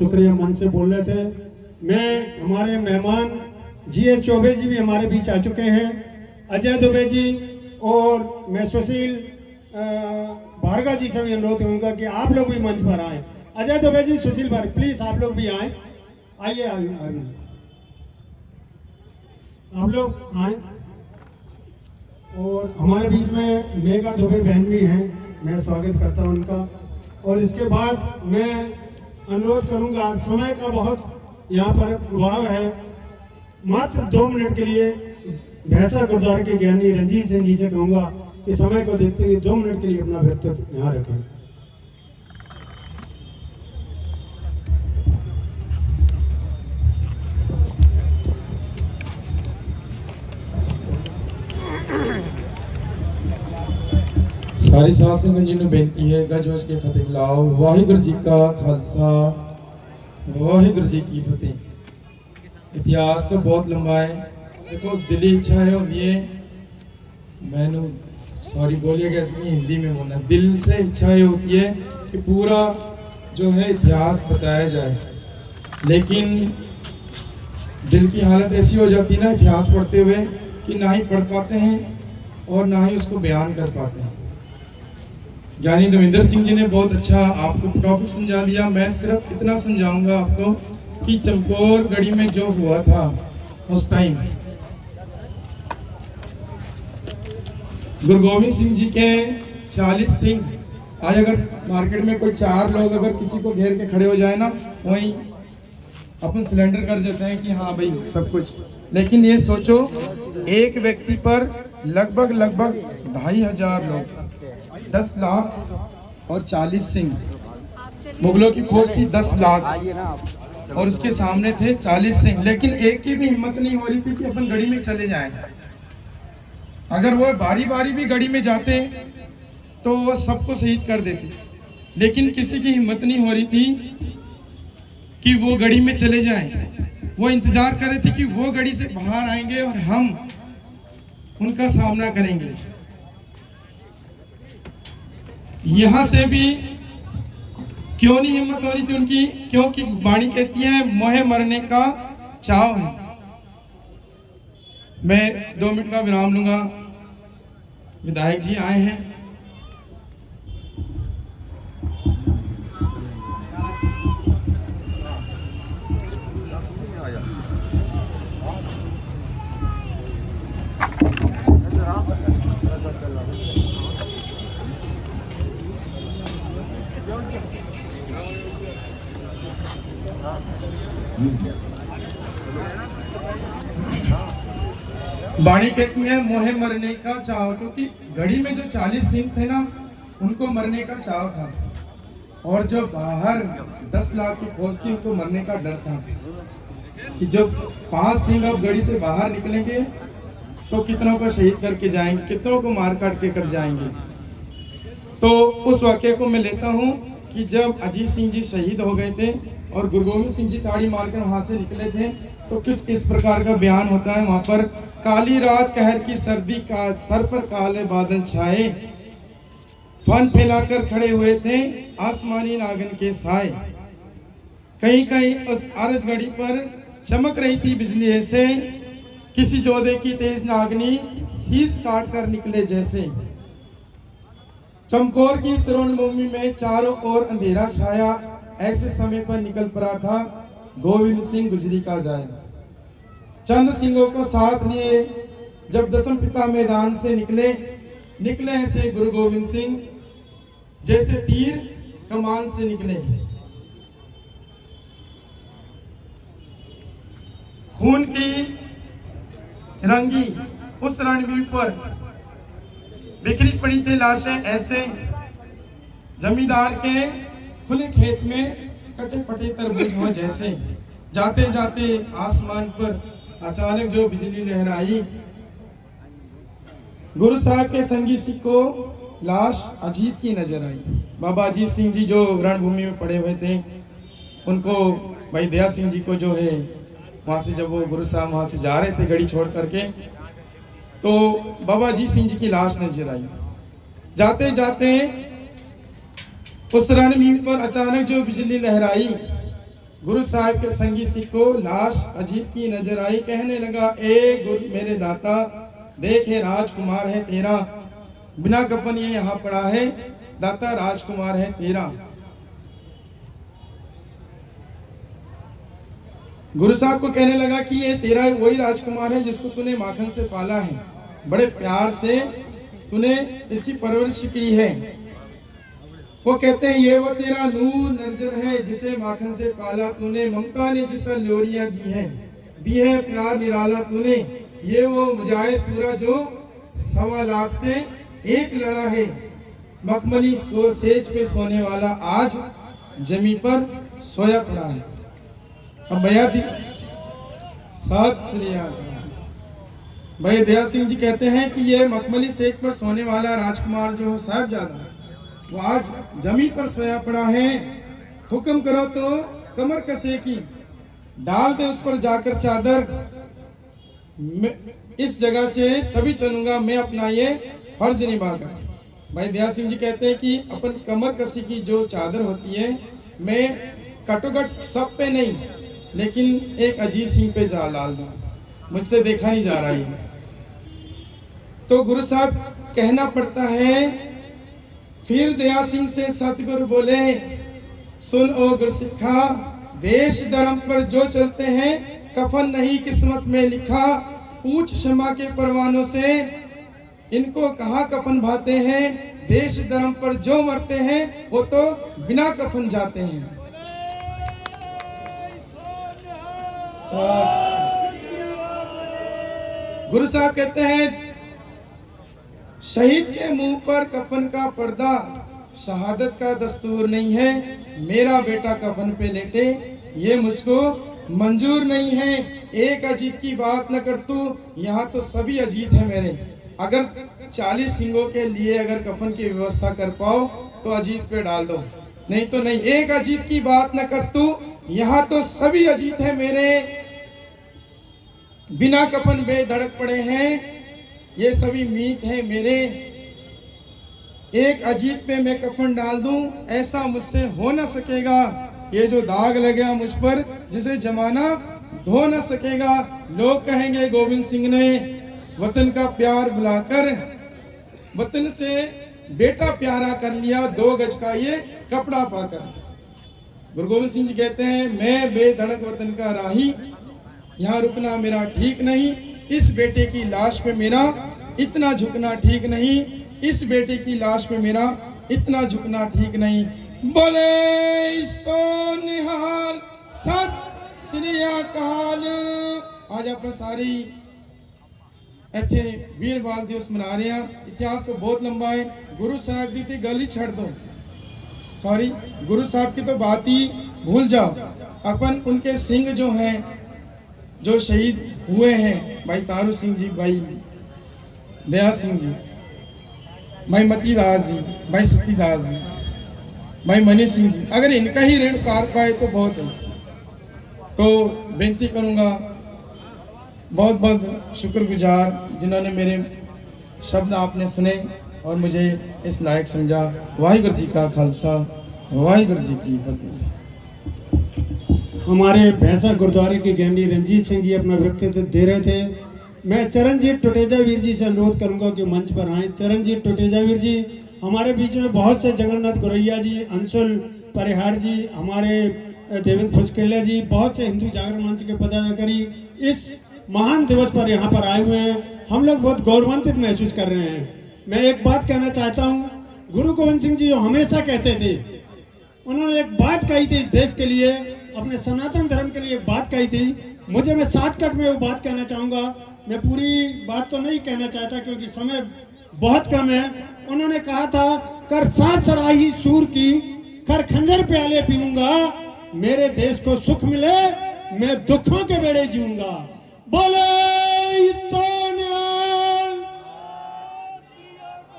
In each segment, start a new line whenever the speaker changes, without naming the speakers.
शुक्रिया मन से बोल रहे थे। मैं हमारे मेहमान GS चौबे जी भी हमारे बीच आ चुके हैं, अजय दुबे जी, और मैं सुशील भार्गव जी से भी अनुरोध करूँगा कि आप लोग भी मंच पर आएँ। अजय दुबे जी, सुशील भार्गव, प्लीज़ आप लोग भी आएँ, आइए आप लोग आएँ। और हमारे बीच में मेघा दुबे बहन भी हैं, मैं स्वागत करता हूं उनका। और इसके बाद मैं अनुरोध करूंगा, समय का बहुत यहाँ पर प्रभाव है, मात्र 2 मिनट के लिए भैंसा गुरुद्वारा के ज्ञानी रंजीत सिंह जी से कहूँगा कि समय को देखते हुए 2 मिनट के लिए अपना व्यक्तित्व यहाँ रखें।
सारी साध संगत जी ਨੂੰ ਬੇਨਤੀ ਹੈ ਗੱਜ ਵੱਜ ਕੇ ਫਤਿਹ ਬੁਲਾਓ। ਵਾਹਿਗੁਰੂ ਜੀ ਕਾ ਖਾਲਸਾ ਵਾਹਿਗੁਰੂ ਜੀ ਕੀ फतेह। इतिहास तो बहुत लंबा है, देखो दिली इच्छाएं होती है, मैंने सॉरी बोलिएगा इसमें हिंदी में बोलना, दिल से इच्छाएं होती है कि पूरा जो है इतिहास बताया जाए, लेकिन दिल की हालत ऐसी हो जाती है ना इतिहास पढ़ते हुए कि ना ही पढ़ पाते हैं और ना ही उसको बयान कर पाते हैं। ज्ञानी रविंद्र सिंह जी ने बहुत अच्छा आपको टॉपिक समझा दिया। मैं सिर्फ इतना समझाऊंगा आपको कि चमकौर गढ़ी में जो हुआ था उस टाइम गुरु गोविंद सिंह जी के 40 सिंह, आज अगर मार्केट में कोई 4 लोग अगर किसी को घेर के खड़े हो जाए ना, वहीं अपन सिलेंडर कर देते हैं कि हाँ भाई सब कुछ, लेकिन ये सोचो एक व्यक्ति पर लगभग 2500 लोग, 10 लाख और 40 सिंह, मुगलों की फौज थी 10 लाख और उसके सामने थे 40 सिंह, लेकिन एक की भी हिम्मत नहीं हो रही थी कि अपन गढ़ी में चले जाएं। अगर वो बारी बारी भी गढ़ी में जाते तो वो सबको शहीद कर देते, लेकिन किसी की हिम्मत नहीं हो रही थी कि वो गढ़ी में चले जाएं। वो इंतजार कर रहे थे कि वो गढ़ी से बाहर आएंगे और हम उनका सामना करेंगे। यहां से भी क्यों नहीं हिम्मत हो रही थी उनकी, क्योंकि वाणी कहती है मोहे मरने का चाव है। मैं 2 मिनट का विराम लूंगा। विधायक जी आए हैं, वाणी कहती है मोहे मरने का चाव, क्योंकि घड़ी में जो 40 सिंह थे ना उनको मरने का चाव था, और जो बाहर 10 लाख की फौज थी उनको मरने का डर था कि जब 5 सिंह अब गढ़ी से बाहर निकलेंगे तो कितनों को शहीद करके जाएंगे, कितनों को मार काट के कर जाएंगे। तो उस वाक्य को मैं लेता हूँ कि जब अजीत सिंह जी शहीद हो गए थे और गुरु गोविंद सिंह जी ताड़ी मारकर वहां से निकले थे, तो कुछ इस प्रकार का बयान होता है वहां पर, काली रात कहर की सर्दी का सर पर काले बादल छाए, फन फैलाकर खड़े हुए थे आसमानी नागन के साए, कहीं कहीं उस आरज घड़ी पर चमक रही थी बिजली ऐसे, किसी जोधे की तेज नागनी शीश काट कर निकले जैसे। चमकौर की श्रवण भूमि में चारों ओर अंधेरा छाया, ऐसे समय पर निकल पड़ा था गोविंद सिंह गुजरी का जाए। चंद सिंहों को साथ लिए जब दसम पिता मैदान से निकले ऐसे गुरु गोविंद सिंह, जैसे तीर कमान से निकले। खून की रंगी उस रणभूमि पर बिखरी पड़ी थी लाशें ऐसे, जमींदार के खुले खेत में कटे पटे तरबूज हो जैसे। जाते जाते आसमान पर अचानक जो बिजली लहराई, गुरु साहब के संगी सिख को लाश अजीत की नजर आई। बाबा अजीत सिंह जी जो रणभूमि में पड़े हुए थे, उनको भाई दया सिंह जी को जो है वहां से जब वो गुरु साहब वहां से जा रहे थे गढ़ी छोड़ करके, तो बाबा अजीत सिंह जी की लाश नजर आई। जाते जाते उस रणभूमि पर अचानक जो बिजली लहराई, गुरु साहब के संगी सिख को लाश अजीत की नजर आई, कहने लगा, ए गुरु मेरे दाता, देख ये राजकुमार है तेरा, बिना कफन ये यहाँ पड़ा है, दाता राजकुमार है तेरा। गुरु साहब को कहने लगा कि ये तेरा वही राजकुमार है जिसको तूने माखन से पाला है, बड़े प्यार से तूने इसकी परवरिश की है। वो कहते हैं ये वो तेरा नूर नरजर है जिसे माखन से पाला तूने, ममता ने जिस लोरियां दी है प्यार निराला तूने, ये वो मुजाहिद सूरा जो 1.25 लाख से एक लड़ा है, मखमली सेज पे सोने वाला आज जमी पर सोया पड़ा है। अब भैया भाई दया सिंह जी कहते हैं कि ये मखमली सेज पर सोने वाला राजकुमार जो साहिबजादा वो आज जमी पर सोया पड़ा है, हुक्म करो तो कमर कसे की डाल दे उस पर जाकर चादर, इस जगह से तभी चलूंगा मैं अपना ये फर्ज निभाकर। भाई दया सिंह जी कहते हैं कि अपन कमर कसी की जो चादर होती है, मैं कटोकट सब पे नहीं लेकिन एक अजीत सिंह पे डाल दूं, मुझसे देखा नहीं जा रहा है। तो गुरु साहब कहना पड़ता है, फिर दया सिंह से सतगुरु बोले, सुन ओ गुरसिखा, देश धर्म पर जो चलते हैं कफन नहीं किस्मत में लिखा, पूछ क्षमा के परवानों से इनको कहाँ कफन भाते हैं, देश धर्म पर जो मरते हैं वो तो बिना कफन जाते हैं। गुरु साहब कहते हैं, शहीद के मुंह पर कफन का पर्दा शहादत का दस्तूर नहीं है, मेरा बेटा कफन पे लेटे ये मुझको मंजूर नहीं है। एक अजीत की बात न कर तू, यहाँ तो सभी अजीत है मेरे, अगर 40 सिंगों के लिए अगर कफन की व्यवस्था कर पाओ तो अजीत पे डाल दो, नहीं तो नहीं। एक अजीत की बात न कर तू, यहाँ तो सभी अजीत है मेरे, बिना कफन बेधड़क पड़े हैं ये सभी मीत हैं मेरे, एक अजीत पे मैं कफन डाल दूं ऐसा मुझसे हो न सकेगा, ये जो दाग लगा मुझ पर जिसे जमाना धो न सकेगा। लोग कहेंगे गोविंद सिंह ने वतन का प्यार बुलाकर वतन से बेटा प्यारा कर लिया, 2 गज का ये कपड़ा पाकर। गुरु गोविंद सिंह जी कहते हैं, मैं बेधड़क वतन का राही, यहाँ रुकना मेरा ठीक नहीं, इस बेटे की लाश पे मेरा इतना झुकना ठीक नहीं, इस बेटे की लाश पे मेरा इतना झुकना ठीक नहीं। बोले सो निहाल सत श्री अकाल। आज आप सारी इतने वीर बाल दिवस मना रहे हैं, इतिहास तो बहुत लंबा है, गुरु साहब की तो गल ही छड़ दो, सॉरी गुरु साहब की तो बात ही भूल जाओ। अपन उनके सिंह जो हैं जो शहीद हुए हैं, भाई तारू सिंह जी, भाई दया सिंह जी, भाई मती दास जी, भाई सती दास जी, भाई मनी सिंह जी, अगर इनका ही ऋण उतार पाए तो बहुत है। तो बेनती करूंगा, बहुत बहुत शुक्रगुजार जिन्होंने मेरे शब्द आपने सुने और मुझे इस लायक समझा। वाहिगुरु जी का खालसा, वाहिगुरु जी की फतेह।
हमारे भैंसा गुरुद्वारे के ज्ञानी रंजीत सिंह जी अपना व्यक्तित्व दे रहे थे। मैं चरणजीत टुटेजा वीर जी से अनुरोध करूंगा कि मंच पर आएँ। चरणजीत टुटेजा वीर जी हमारे बीच में बहुत से, जगन्नाथ गोरैया जी, अंशुल परिहार जी, हमारे देवेंद्र फुसकेलिया जी, बहुत से हिंदू जागरण मंच के पदाधिकारी इस महान दिवस पर यहाँ पर आए हुए हैं। हम लोग बहुत गौरवान्वित महसूस कर रहे हैं। मैं एक बात कहना चाहता हूँ, गुरु गोविंद सिंह जी जो हमेशा कहते थे, उन्होंने एक बात कही थी इस देश के लिए, अपने सनातन धर्म के लिए एक बात कही थी। मुझे मैं शॉर्टकट में वो बात कहना चाहूँगा, मैं पूरी बात तो नहीं कहना चाहता क्योंकि समय बहुत कम है। उन्होंने कहा था, कर साथ सराही सूर की, कर खंजर प्याले पीऊंगा, मेरे देश को सुख मिले मैं दुखों के बेड़े जीऊंगा। बोले सोनियाल।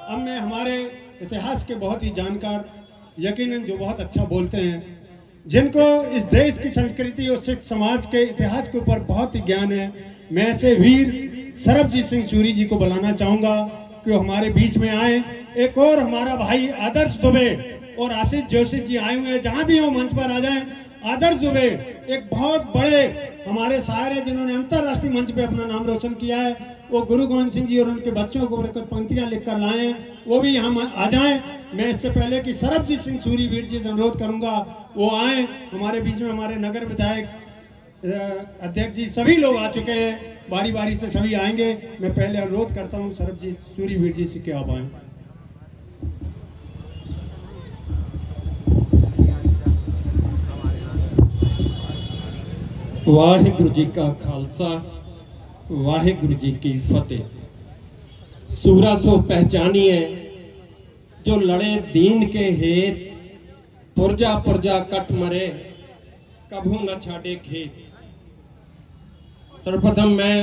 अब मैं हमारे इतिहास के बहुत ही जानकार, यकीनन जो बहुत अच्छा बोलते हैं, जिनको इस देश की संस्कृति और सिख समाज के इतिहास के ऊपर बहुत ही ज्ञान है, मैं ऐसे वीर सरबजीत सिंह सूरी जी को बुलाना चाहूँगा कि वो हमारे बीच में आए। एक और हमारा भाई आदर्श दुबे और आशीष जोशी जी आए हुए हैं, जहाँ भी वो मंच पर आ जाएं आदर्श दुबे एक बहुत बड़े हमारे शायर हैं जिन्होंने अंतर्राष्ट्रीय मंच पे अपना नाम रोशन किया है। वो गुरु गोविंद सिंह जी और उनके बच्चों को कुछ पंक्तियां लिखकर लाए हैं, वो भी यहाँ आ जाएं। मैं इससे पहले कि सरबजीत सिंह सूरीवीर जी से अनुरोध करूंगा वो आए हमारे बीच में। हमारे नगर विधायक अध्यक्ष जी सभी लोग आ चुके हैं, बारी बारी से सभी आएंगे। मैं पहले अनुरोध करता हूँ सरबजीत सूरीवीर जी से कि आप आए।
वाहिगुरु जी का खालसा वाहिगुरु जी की फतेह। सूरा सो पहचानिए जो लड़े दीन के हेत, पुरजा पुरजा कट मरे कभू न छाड़े खेत। सर्वप्रथम मैं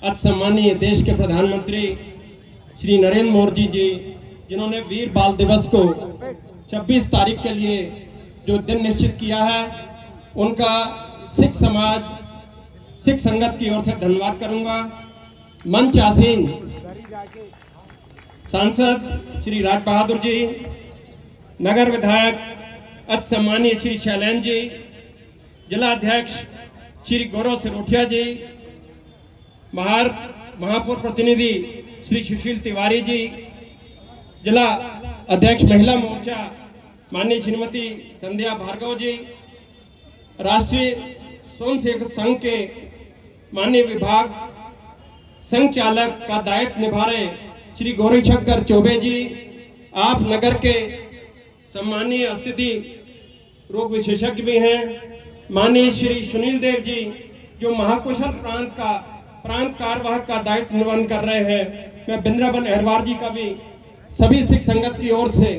आज सम्मानीय देश के प्रधानमंत्री श्री नरेंद्र मोदी जी जिन्होंने वीर बाल दिवस को 26 तारीख के लिए जो दिन निश्चित किया है, उनका सिख समाज सिख संगत की ओर से धन्यवाद करूंगा। मंच आसीन सांसद श्री राज बहादुर जी, नगर विधायक अति सम्मानीय श्री शैलेंद्र जी, जिला अध्यक्ष श्री गौरव सिरोठिया जी, महापौर प्रतिनिधि श्री सुशील तिवारी जी, जिला अध्यक्ष महिला मोर्चा माननीय श्रीमती संध्या भार्गव जी, राष्ट्रीय स्वयंसेवक संघ के माननीय विभाग संघ चालक का दायित्व निभा रहे श्री गौरी शंकर चौबे जी, आप नगर के सम्मानीय स्थिति रोग विशेषज्ञ भी हैं, माननीय श्री सुनील देव जी जो महाकुशल प्रांत कार्यवाहक का दायित्व निर्वहन कर रहे हैं। मैं बिंद्राबन अहरवार जी का भी सभी सिख संगत की ओर से,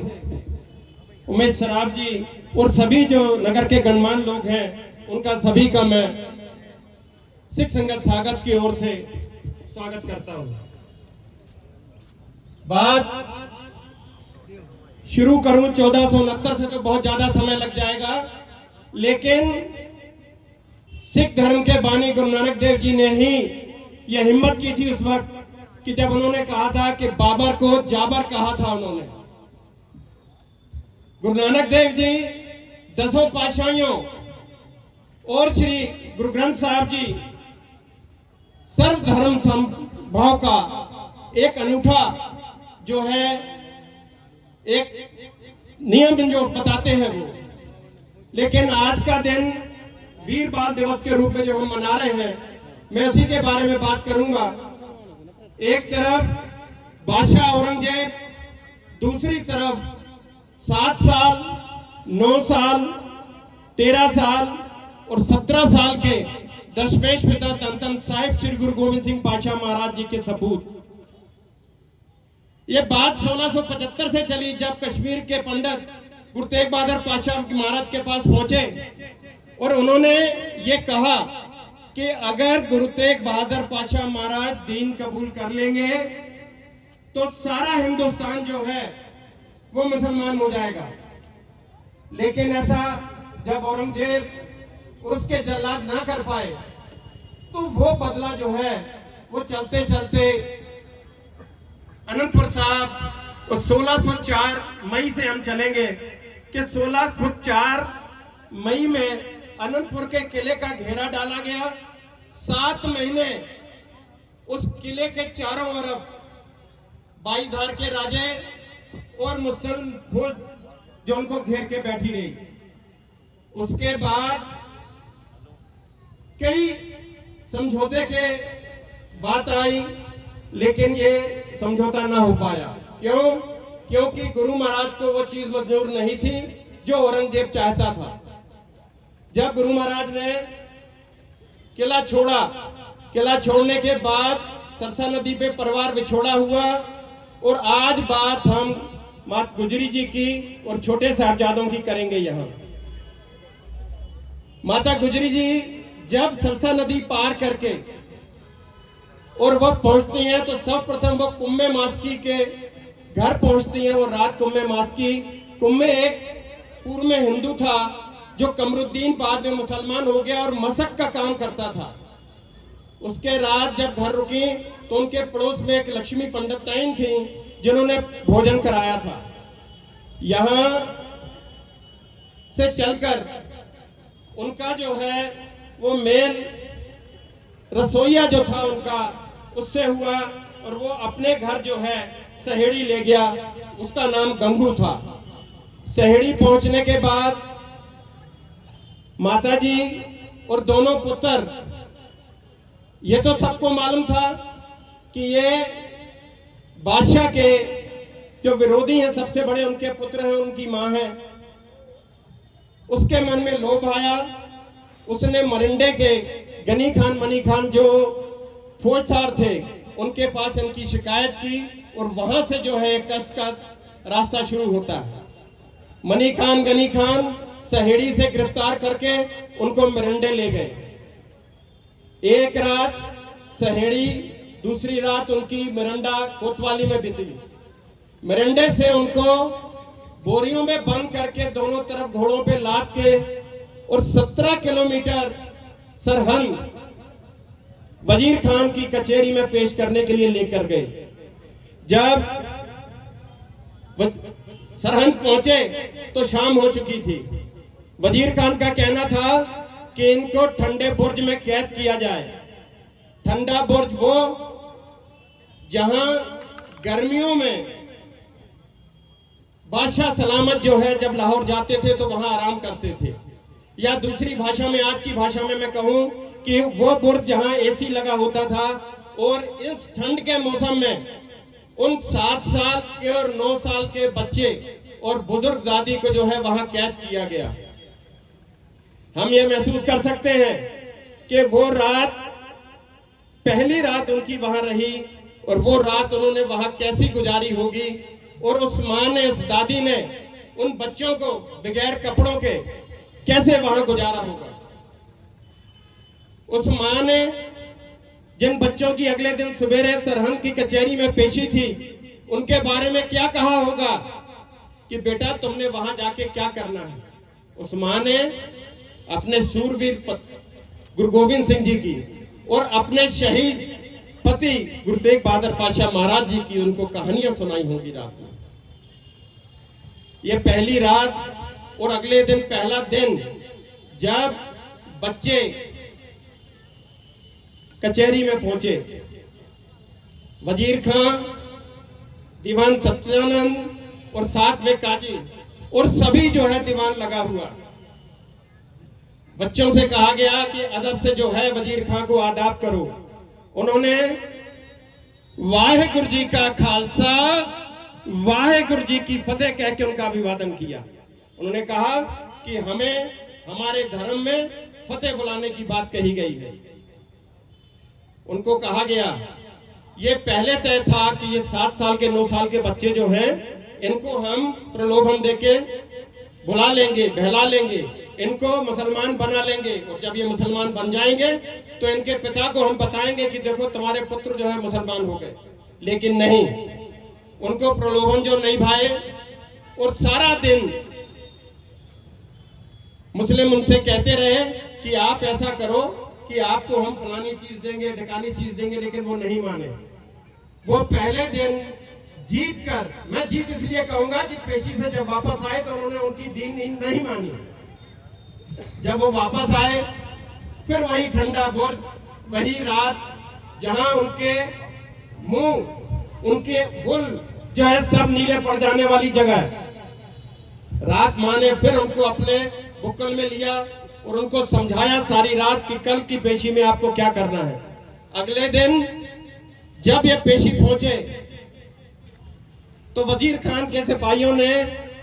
उमेश सराफ जी और सभी जो नगर के गणमान्य लोग हैं उनका सभी का मैं सिख संगत स्वागत की ओर से स्वागत करता हूं। बात शुरू करूं 1469 से तो बहुत ज्यादा समय लग जाएगा, लेकिन सिख धर्म के बानी गुरु नानक देव जी ने ही यह हिम्मत की थी उस वक्त कि जब उन्होंने कहा था कि बाबर को जाबर कहा था उन्होंने। गुरु नानक देव जी दसों पातशाहियों और श्री गुरु ग्रंथ साहब जी सर्वधर्म समभाव का एक अनूठा जो है एक नियम जो बताते हैं वो। लेकिन आज का दिन वीर बाल दिवस के रूप में जो हम मना रहे हैं, मैं उसी के बारे में बात करूंगा। एक तरफ बादशाह औरंगजेब, दूसरी तरफ 7 साल 9 साल 13 साल और 17 साल के दशमेश पिता धन धन साहिब श्री गुरु गोविंद सिंह पातशाह महाराज जी के सपूत। ये बात 1675 से चली जब कश्मीर के पंडित गुरु तेग बहादुर पातशाह महाराज के पास पहुंचे और उन्होंने ये कहा कि अगर गुरु तेग बहादुर पातशाह महाराज दीन कबूल कर लेंगे तो सारा हिंदुस्तान जो है वो मुसलमान हो जाएगा। लेकिन ऐसा जब औरंगजेब और उसके जल्लाद ना कर पाए तो वो बदला जो है वो चलते चलते अनंतपुर साहब और 1604 मई से हम चलेंगे कि 1604 मई में अनंतपुर के किले का घेरा डाला गया। 7 महीने उस किले के चारों तरफ बाईधार के राजे और मुसलमान फौज जो उनको घेर के बैठी रही। उसके बाद कई समझौते के बात आई, लेकिन ये समझौता ना हो पाया। क्यों? क्योंकि गुरु महाराज को वो चीज मंजूर नहीं थी जो औरंगजेब चाहता था। जब गुरु महाराज ने किला छोड़ा, किला छोड़ने के बाद सरसा नदी पे परिवार विछोड़ा हुआ और आज बात हम माता गुजरी जी की और छोटे साहबजादों की करेंगे। यहाँ माता गुजरी जी जब सरसा नदी पार करके और वह पहुंचती हैं तो सर्वप्रथम वो कुम्मे मास्की के घर पहुंचती हैं। वो रात कुम्मे मास्की, कुम्मे एक पूर्व में हिंदू था जो कमरुद्दीन बाद में मुसलमान हो गया और मशक का काम करता था। उसके रात जब घर रुकी तो उनके पड़ोस में एक लक्ष्मी पंडिताइन थी जिन्होंने भोजन कराया था। यहाँ से चलकर उनका जो है वो मेल रसोईया जो था उनका उससे हुआ और वो अपने घर जो है सहेड़ी ले गया। उसका नाम गंगू था। सहेड़ी पहुंचने के बाद माताजी और दोनों पुत्र, ये तो सबको मालूम था कि ये बादशाह के जो विरोधी हैं, सबसे बड़े उनके पुत्र हैं, उनकी मां है। उसके मन में लोभ आया। उसने मरिंडे के गनी खान मनी खान जो फौजदार थे उनके पास इनकी शिकायत की और वहां से जो है कष्ट का रास्ता शुरू होता है। मनी खान गनी खान सहेड़ी से गिरफ्तार करके उनको मरिंडे ले गए। एक रात सहेड़ी, दूसरी रात उनकी मिरंडा कोतवाली में बीती। मिरंडे से उनको बोरियों में बंद करके दोनों तरफ घोड़ों पे लाद के और 17 किलोमीटर सरहंद वजीर खान की कचहरी में पेश करने के लिए लेकर गए। जब सरहंद पहुंचे तो शाम हो चुकी थी। वजीर खान का कहना था कि इनको ठंडे बुर्ज में कैद किया जाए। ठंडा बुर्ज वो जहां गर्मियों में बादशाह सलामत जो है जब लाहौर जाते थे तो वहां आराम करते थे, या दूसरी भाषा में, आज की भाषा में मैं कहूं कि वो बुर्ज जहां एसी लगा होता था। और इस ठंड के मौसम में उन 7 साल के और 9 साल के बच्चे और बुजुर्ग दादी को जो है वहां कैद किया गया। हम ये महसूस कर सकते हैं कि वो रात, पहली रात उनकी वहां रही और वो रात उन्होंने वहां कैसी गुजारी होगी। और उस मां ने, उस दादी ने उन बच्चों को बगैर कपड़ों के कैसे वहां गुजारा होगा। उस मां ने जिन बच्चों की अगले दिन सवेरे सरहंद की कचहरी में पेशी थी, उनके बारे में क्या कहा होगा कि बेटा तुमने वहां जाके क्या करना है। उस मां ने अपने सूरवीर गुरु गोविंद सिंह जी की और अपने शहीद पति गुरु तेग बहादुर पातशाह महाराज जी की उनको कहानियां सुनाई होगी रात में। ये पहली रात और अगले दिन पहला दिन जब बच्चे कचहरी में पहुंचे, वजीर खां, दीवान सच्चिदानंद और साथ में काजी और सभी जो है दीवान लगा हुआ। बच्चों से कहा गया कि अदब से जो है वजीर खां को आदाब करो। उन्होंने वाहेगुरु जी का खालसा वाहेगुरु जी की फतेह कह के उनका अभिवादन किया। उन्होंने कहा कि हमें हमारे धर्म में फतेह बुलाने की बात कही गई है। उनको कहा गया, ये पहले तय था कि ये 7 साल के 9 साल के बच्चे जो हैं इनको हम प्रलोभन देके बुला लेंगे, बहला लेंगे, इनको मुसलमान बना लेंगे और जब ये मुसलमान बन जाएंगे तो इनके पिता को हम बताएंगे कि देखो तुम्हारे पुत्र जो है मुसलमान हो गए। लेकिन नहीं, उनको प्रलोभन जो नहीं भाए और सारा दिन मुस्लिम उनसे कहते रहे कि आप ऐसा करो कि आपको हम फलानी चीज देंगे, ढकानी चीज देंगे, लेकिन वो नहीं माने। वो पहले दिन जीत कर, मैं जीत इसलिए कहूंगा कि पेशी से जब वापस आए तो उन्होंने उनकी दीन नहीं मानी। जब वो वापस आए फिर वही ठंडा बुर्ज, वही रात जहां उनके मुंह, उनके गुल जो है सब नीले पड़ जाने वाली जगह। रात मां ने फिर उनको अपने बुक्कल में लिया और उनको समझाया सारी रात कि कल की पेशी में आपको क्या करना है। अगले दिन जब ये पेशी पहुंचे तो वजीर खान के सिपाहियों ने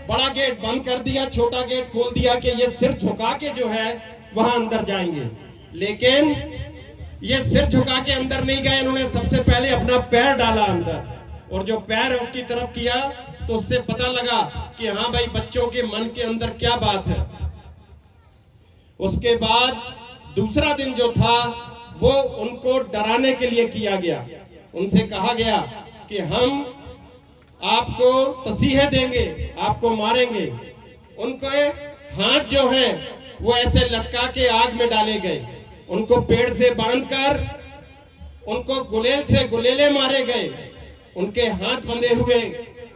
बड़ा गेट बंद कर दिया, छोटा गेट खोल दिया कि ये सिर झुका के जो है वहां अंदर जाएंगे। लेकिन ये सिर झुका के अंदर नहीं गए। इन्होंने सबसे पहले अपना पैर डाला अंदर और जो पैर उसकी तरफ किया तो उससे पता लगा कि हाँ भाई बच्चों के मन के अंदर क्या बात है। उसके बाद दूसरा दिन जो था वो उनको डराने के लिए किया गया। उनसे कहा गया कि हम आपको तसीहे देंगे, आपको मारेंगे। उनके हाथ जो हैं वो ऐसे लटका के आग में डाले गए। उनको पेड़ से बांधकर उनको गुलेल से गुलेले मारे गए। उनके हाथ बंधे हुए,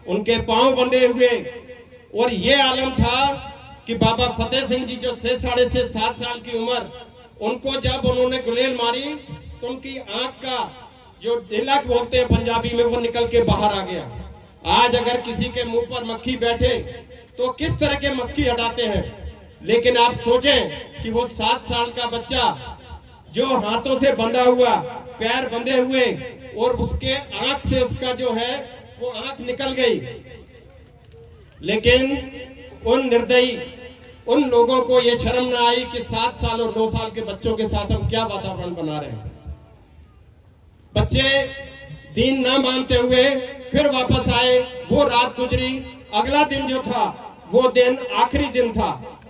उनके पांव बंधे हुए और ये आलम था कि बाबा फतेह सिंह जी जो 6, साढ़े 6, 7 साल की उम्र, उनको जब उन्होंने गुलेल मारी तो उनकी आंख का जो ढिलक बोलते हैं पंजाबी में, वो निकल के बाहर आ गया। आज अगर किसी के मुंह पर मक्खी बैठे तो किस तरह के मक्खी हटाते हैं, लेकिन आप सोचें कि वो 7 साल का बच्चा जो हाथों से बंधा हुआ, पैर बंधे हुए, और उसके आंख से उसका जो है वो आंख निकल गई। लेकिन उन निर्दयी उन लोगों को ये शर्म ना आई कि 7 साल और 9 साल के बच्चों के साथ हम क्या वातावरण बना रहे हैं। बच्चे दीन ना मानते हुए फिर वापस आए, वो रात गुजरी, अगला दिन जो था वो दिन आखिरी दिन था,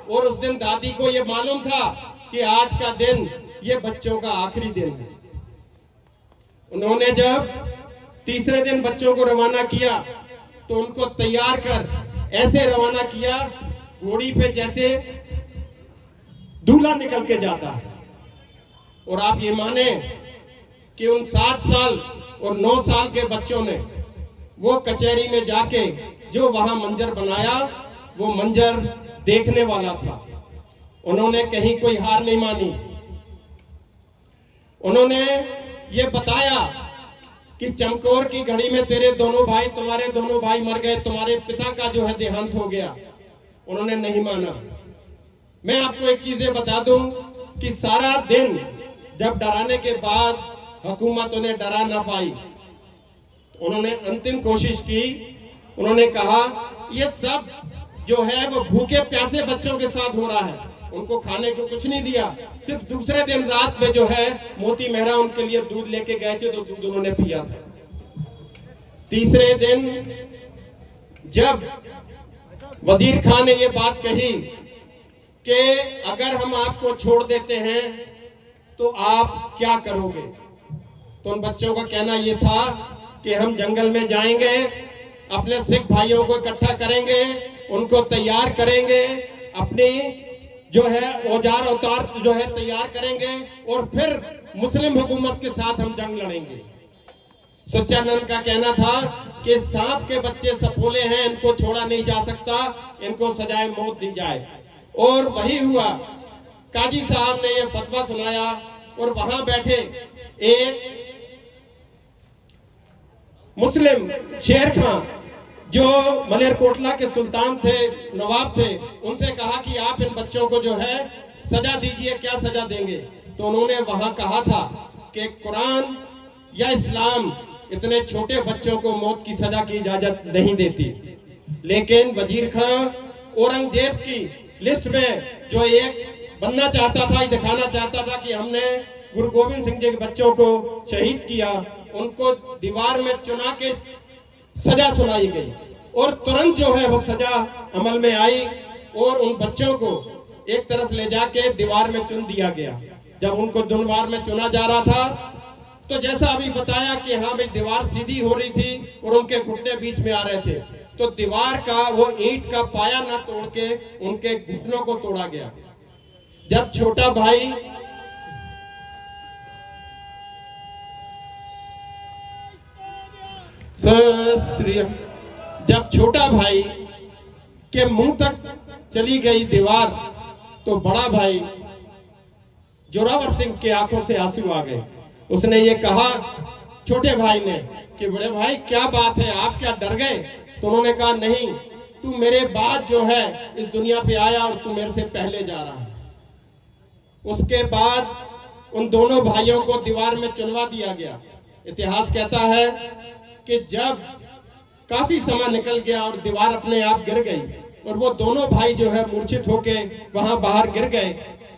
और उस दिन दादी को ये मालूम था कि आज का दिन ये बच्चों का आखिरी दिन है। उन्होंने जब तीसरे दिन बच्चों को रवाना किया तो उनको तैयार कर ऐसे रवाना किया घोड़ी पे जैसे दूल्हा निकल के जाता है। और आप ये माने कि उन 7 साल और 9 साल के बच्चों ने वो कचहरी में जाके जो वहां मंजर बनाया, वो मंजर देखने वाला था। उन्होंने कहीं कोई हार नहीं मानी। उन्होंने ये बताया कि चमकौर की घड़ी में तेरे दोनों भाई, तुम्हारे दोनों भाई मर गए, तुम्हारे पिता का जो है देहांत हो गया। उन्होंने नहीं माना। मैं आपको एक चीज बता दूं कि सारा दिन जब डराने के बाद हुकूमत उन्हें डरा ना पाई, तो उन्होंने अंतिम कोशिश की। उन्होंने कहा ये सब जो है वो भूखे प्यासे बच्चों के साथ हो रहा है। उनको खाने को कुछ नहीं दिया, सिर्फ दूसरे दिन रात में जो है मोती मेहरा उनके लिए दूध लेके गए थे, तो दूध उन्होंने पिया था। तीसरे दिन जब वजीर खान ने ये बात कही कि अगर हम आपको छोड़ देते हैं तो आप क्या करोगे, तो उन बच्चों का कहना ये था कि हम जंगल में जाएंगे, अपने सिख भाइयों को इकट्ठा करेंगे, उनको तैयार करेंगे, अपनी जो है औजार अवतार जो है तैयार करेंगे, और फिर मुस्लिम हुकूमत के साथ हम जंग लड़ेंगे। सच्चानंद का कहना था कि सांप के बच्चे सपोले हैं, इनको छोड़ा नहीं जा सकता, इनको सजाए मौत दी जाए। और वही हुआ। काजी साहब ने यह फतवा सुनाया और वहां बैठे एक मुस्लिम शेर खां जो मलेरकोटला के सुल्तान थे, नवाब थे, उनसे कहा कि आप इन बच्चों को जो है सजा दीजिए, क्या सजा देंगे। तो उन्होंने वहां कहा था कि कुरान या इस्लाम इतने छोटे बच्चों को मौत की सजा की इजाजत नहीं देती। लेकिन वजीर खां औरंगजेब की लिस्ट में जो एक बनना चाहता था, दिखाना चाहता था कि हमने गुरु गोविंद सिंह जी के बच्चों को शहीद किया, उनको दीवार में चुना के सजा सुनाई गई, और तुरंत जो है वो सजा अमल में आई, और उन बच्चों को एक तरफ ले जाके दीवार में चुन दिया गया। जब उनको दीवार में चुना जा रहा था तो जैसा अभी बताया कि हाँ भाई दीवार सीधी हो रही थी और उनके घुटने बीच में आ रहे थे, तो दीवार का वो ईंट का पाया ना तोड़ के उनके घुटनों को तोड़ा गया। जब छोटा भाई जब छोटा भाई के मुंह तक चली गई दीवार, तो बड़ा भाई जोरावर सिंह के आंखों से आंसू आ गए। उसने ये कहा छोटे भाई ने कि बड़े भाई क्या बात है, आप क्या डर गए। तो उन्होंने कहा नहीं, तू मेरे बाद जो है इस दुनिया पे आया और तू मेरे से पहले जा रहा है। उसके बाद उन दोनों भाइयों को दीवार में चुनवा दिया गया। इतिहास कहता है कि जब काफी समय निकल गया और दीवार अपने आप गिर गई और वो दोनों भाई जो है मूर्छित होके वहां बाहर गिर गए,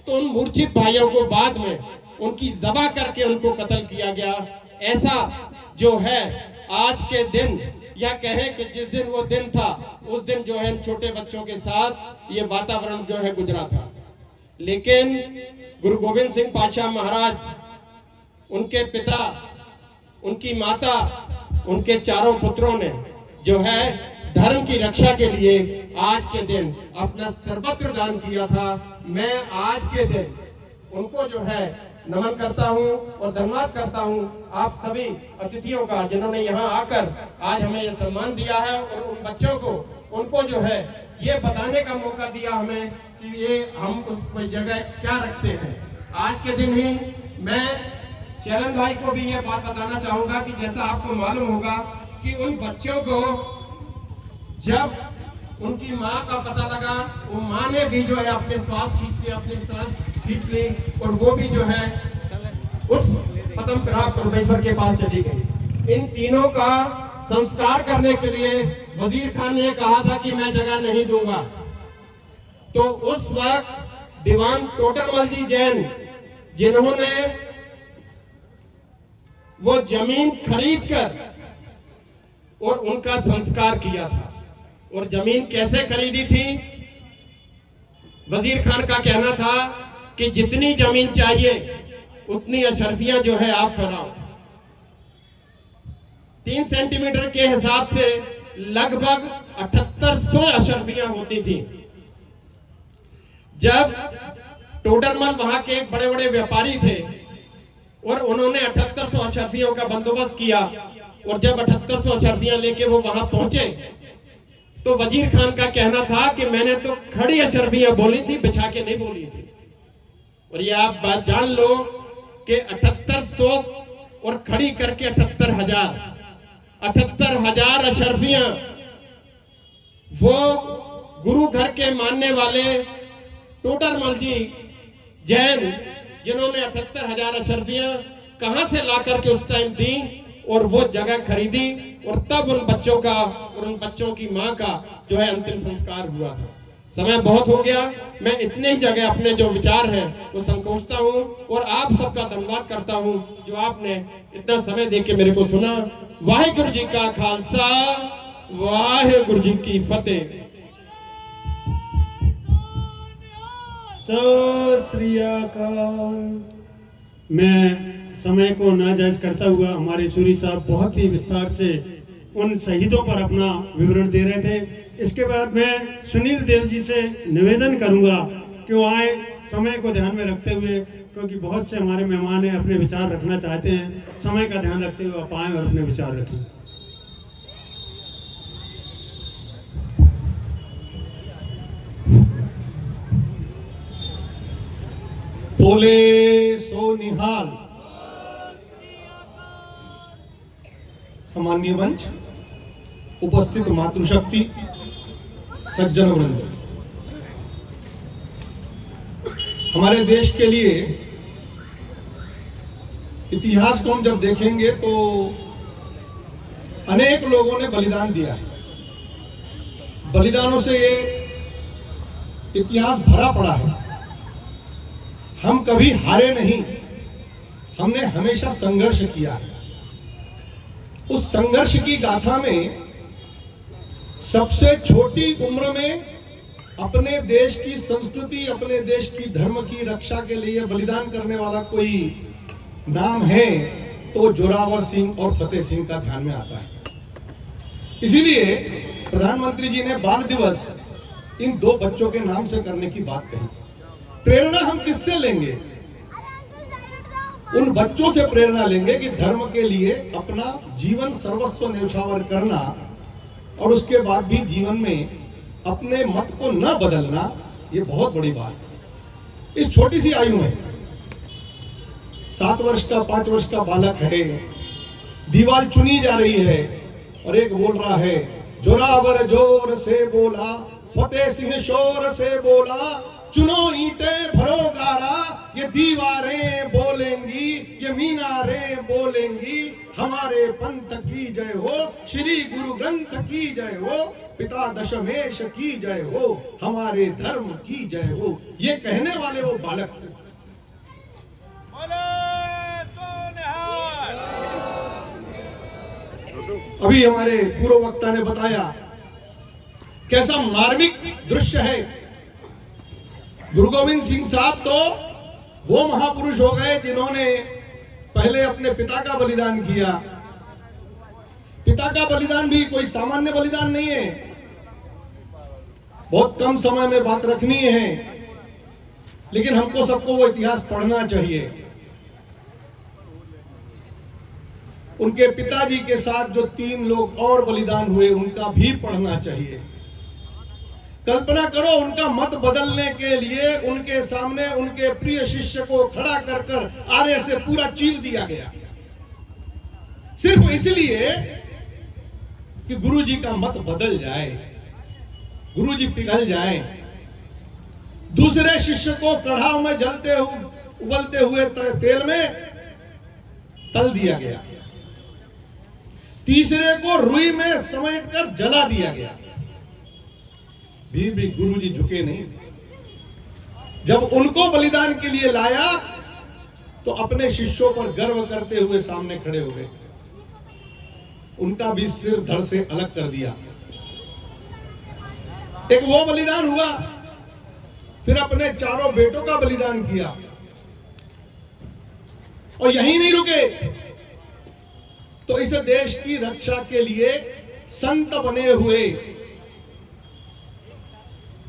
तो उन मूर्छित भाइयों को बाद में उनकी ज़बा करके उनको कत्ल किया गया। ऐसा जो है आज के दिन, या कहे कि जिस दिन वो दिन था उस दिन जो है छोटे बच्चों के साथ ये वातावरण जो है गुजरा था। लेकिन गुरु गोविंद सिंह पातशाह महाराज, उनके पिता, उनकी माता, उनके चारों पुत्रों ने जो है धर्म की रक्षा के लिए आज के दिन अपना सर्वत्र दान किया था। मैं आज के दिन उनको जो है नमन करता हूं और धन्यवाद करता हूं आप सभी अतिथियों का, जिन्होंने यहां आकर आज हमें यह सम्मान दिया है, और उन बच्चों को, उनको जो है ये बताने का मौका दिया हमें कि ये हम उस जगह क्या रखते हैं। आज के दिन ही मैं चरण भाई को भी ये बात बताना चाहूंगा कि जैसा आपको मालूम होगा कि उन बच्चों को जब उनकी माँ का पता लगा, वो माँ ने भी जो है अपने श्वास खींच ली और वो भी जो है उस परम पिता परमेश्वर के पास चली गई। इन तीनों का संस्कार करने के लिए वजीर खान ने कहा था कि मैं जगह नहीं दूंगा। तो उस वक्त दीवान टोडरमल जी जैन, जिन्होंने वो जमीन खरीद कर और उनका संस्कार किया था। और जमीन कैसे खरीदी थी? वजीर खान का कहना था कि जितनी जमीन चाहिए उतनी अशरफियां जो है आप फहराओ। 3 सेंटीमीटर के हिसाब से लगभग 7800 अशरफियां होती थी। जब टोडरमल वहां के बड़े बड़े व्यापारी थे और उन्होंने 7800 अशरफियों का बंदोबस्त किया, और जब 7800 अशरफियां लेके वो वहां पहुंचे तो वजीर खान का कहना था कि मैंने तो खड़ी अशरफियां बोली थी, बिछा के नहीं बोली थी। और ये आप बात जान लो कि 7800 और खड़ी करके 78,000 अशरफियां वो गुरु घर के मानने वाले टोडरमल जी जैन, जिन्होंने 78,000 अशरफियां कहां से ला करके उस टाइम दी और वो जगह खरीदी, और तब उन बच्चों का और उन बच्चों की मां का जो है अंतिम संस्कार हुआ था। समय बहुत हो गया, मैं इतने ही जगह अपने जो विचार हैं वो संकोचता हूं और आप सबका धन्यवाद करता हूं जो आपने इतना समय देके मेरे को सुना। वाहिगुरु जी का खालसा, वाहिगुरु जी की फतेह।
सत श्री अकाल। मैं समय को नाजायज करता हुआ, हमारे सूरी साहब बहुत ही विस्तार से उन शहीदों पर अपना विवरण दे रहे थे। इसके बाद मैं सुनील देव जी से निवेदन करूंगा कि वो आए समय को ध्यान में रखते हुए, क्योंकि बहुत से हमारे मेहमान हैं अपने विचार रखना चाहते हैं। समय का ध्यान रखते हुए आप आए और अपने विचार रखें।
बोले सो निहाल। सम्माननीय मंच, उपस्थित मातृशक्ति, सज्जन वृंद, हमारे देश के लिए इतिहास को हम जब देखेंगे तो अनेक लोगों ने बलिदान दिया है। बलिदानों से ये इतिहास भरा पड़ा है। हम कभी हारे नहीं, हमने हमेशा संघर्ष किया है। उस संघर्ष की गाथा में सबसे छोटी उम्र में अपने देश की संस्कृति, अपने देश की धर्म की रक्षा के लिए बलिदान करने वाला कोई नाम है तो जोरावर सिंह और फतेह सिंह का ध्यान में आता है। इसीलिए प्रधानमंत्री जी ने बाल दिवस इन दो बच्चों के नाम से करने की बात कही। प्रेरणा हम किससे लेंगे? उन बच्चों से प्रेरणा लेंगे कि धर्म के लिए अपना जीवन सर्वस्व न्यौछावर करना और उसके बाद भी जीवन में अपने मत को न बदलना, ये बहुत बड़ी बात है। इस छोटी सी आयु में 7 वर्ष का 5 वर्ष का बालक है, दीवार चुनी जा रही है और एक बोल रहा है, जोरावर जोर से बोला, फतेह सिंह शोर से बोला, चुनो ईंटें भरो गारा, ये दीवारें बोलेंगी, ये मीनारें बोलेंगी, हमारे पंथ की जय हो, श्री गुरु ग्रंथ की जय हो, पिता दशमेश की जय हो, हमारे धर्म की जय हो। ये कहने वाले वो बालक थे। अभी हमारे पूर्व वक्ता ने बताया कैसा मार्मिक दृश्य है। गुरु गोविंद सिंह साहब तो वो महापुरुष हो गए जिन्होंने पहले अपने पिता का बलिदान किया। पिता का बलिदान भी कोई सामान्य बलिदान नहीं है। बहुत कम समय में बात रखनी है, लेकिन हमको सबको वो इतिहास पढ़ना चाहिए। उनके पिताजी के साथ जो 3 लोग और बलिदान हुए उनका भी पढ़ना चाहिए। कल्पना करो, उनका मत बदलने के लिए उनके सामने उनके प्रिय शिष्य को खड़ा कर कर आरे से पूरा चीर दिया गया, सिर्फ इसलिए कि गुरुजी का मत बदल जाए, गुरुजी पिघल जाए। दूसरे शिष्य को कढ़ाव में उबलते हुए तेल में तल दिया गया, तीसरे को रुई में समेटकर जला दिया गया। भी गुरुजी झुके नहीं। जब उनको बलिदान के लिए लाया तो अपने शिष्यों पर गर्व करते हुए सामने खड़े हो गए, उनका भी सिर धड़ से अलग कर दिया। एक वो बलिदान हुआ, फिर अपने चारों बेटों का बलिदान किया, और यहीं नहीं रुके तो इस देश की रक्षा के लिए संत बने हुए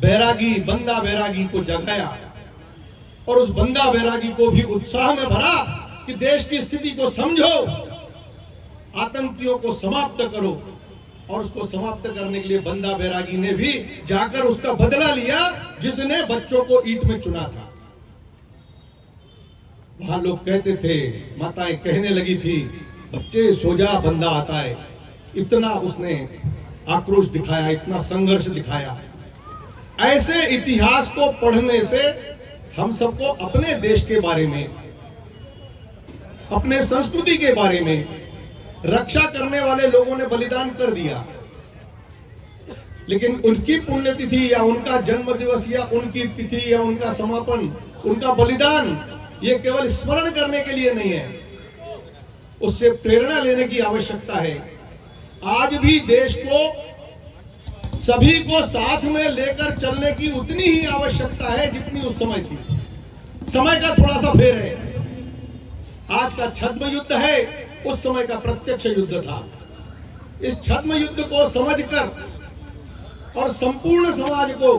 बैरागी, बंदा बैरागी को जगाया, और उस बंदा बैरागी को भी उत्साह में भरा कि देश की स्थिति को समझो, आतंकियों को समाप्त करो। और उसको समाप्त करने के लिए बंदा बैरागी ने भी जाकर उसका बदला लिया जिसने बच्चों को ईंट में चुना था। वहां लोग कहते थे, माताएं कहने लगी थी, बच्चे सो जा, बंदा आता है। इतना उसने आक्रोश दिखाया, इतना संघर्ष दिखाया। ऐसे इतिहास को पढ़ने से हम सबको अपने देश के बारे में, अपने संस्कृति के बारे में, रक्षा करने वाले लोगों ने बलिदान कर दिया, लेकिन उनकी पुण्यतिथि या उनका जन्म दिवस या उनकी तिथि या उनका समापन, उनका बलिदान, ये केवल स्मरण करने के लिए नहीं है, उससे प्रेरणा लेने की आवश्यकता है। आज भी देश को, सभी को साथ में लेकर चलने की उतनी ही आवश्यकता है जितनी उस समय थी। समय का थोड़ा सा फेर है। आज का छद्म युद्ध है, उस समय का प्रत्यक्ष युद्ध था। इस छद्म युद्ध को समझकर और संपूर्ण समाज को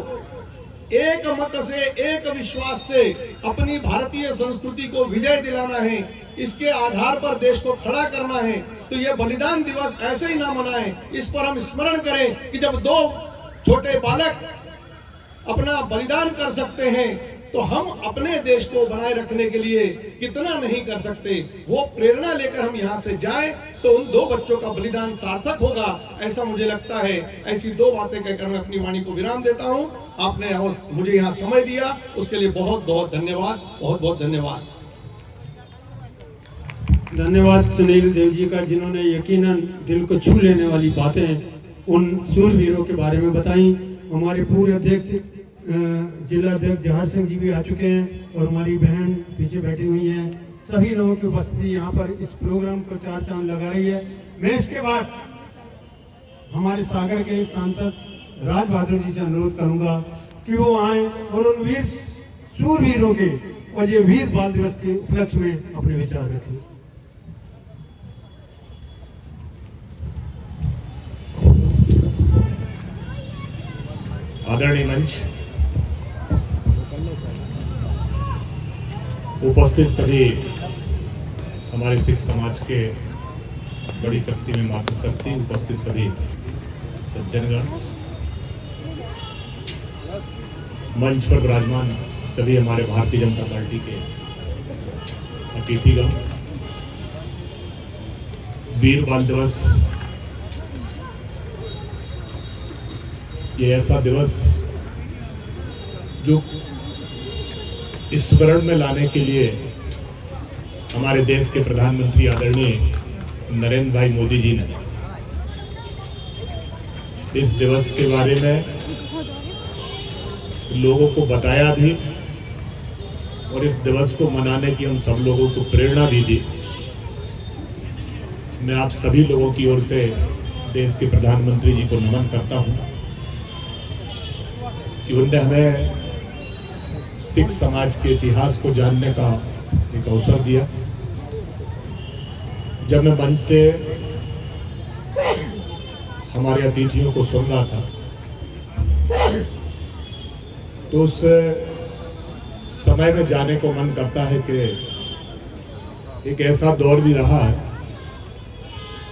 एक मत से, एक विश्वास से अपनी भारतीय संस्कृति को विजय दिलाना है, इसके आधार पर देश को खड़ा करना है। तो यह बलिदान दिवस ऐसे ही ना मनाएं, इस पर हम स्मरण करें कि जब दो छोटे बालक अपना बलिदान कर सकते हैं तो हम अपने देश को बनाए रखने के लिए कितना नहीं कर सकते। वो प्रेरणा लेकर हम यहाँ से जाएं तो उन दो बच्चों का बलिदान सार्थक होगा, ऐसा मुझे लगता है। ऐसी दो बातें कहकर मैं अपनी वाणी को विराम देता हूँ। आपने मुझे यहाँ समय दिया, उसके लिए बहुत बहुत धन्यवाद, बहुत बहुत धन्यवाद।
धन्यवाद सुनील देव जी का, जिन्होंने यकीनन दिल को छू लेने वाली बातें उन शूरवीरों के बारे में बताई। हमारे पूर्व अध्यक्ष जिला अध्यक्ष जहार सिंह जी भी आ चुके हैं और हमारी बहन पीछे बैठी हुई हैं। सभी लोगों की उपस्थिति यहाँ पर इस प्रोग्राम को चार चांद लगा रही है। मैं इसके बाद हमारे सागर के सांसद राज बहादुर जी से अनुरोध करूंगा कि वो आए और उन वीर शूरवीरों के और ये वीर बाल दिवस के उपलक्ष्य में अपने विचार रखें।
आदरणीय मंच, उपस्थित सभी हमारे सिख समाज के बड़ी शक्ति में मातृशक्ति, उपस्थित सभी सज्जनगण, मंच पर विराजमान सभी हमारे भारतीय जनता पार्टी के अतिथिगण, वीर बाल दिवस ये ऐसा दिवस जो स्मरण में लाने के लिए हमारे देश के प्रधानमंत्री आदरणीय नरेंद्र भाई मोदी जी ने इस दिवस के बारे में लोगों को बताया भी और इस दिवस को मनाने की हम सब लोगों को प्रेरणा भी दी। मैं आप सभी लोगों की ओर से देश के प्रधानमंत्री जी को नमन करता हूं कि उन्होंने हमें सिख समाज के इतिहास को जानने का एक अवसर दिया। जब मैं मंच से हमारे अतिथियों को सुन रहा था तो उस समय में जाने को मन करता है कि एक ऐसा दौर भी रहा है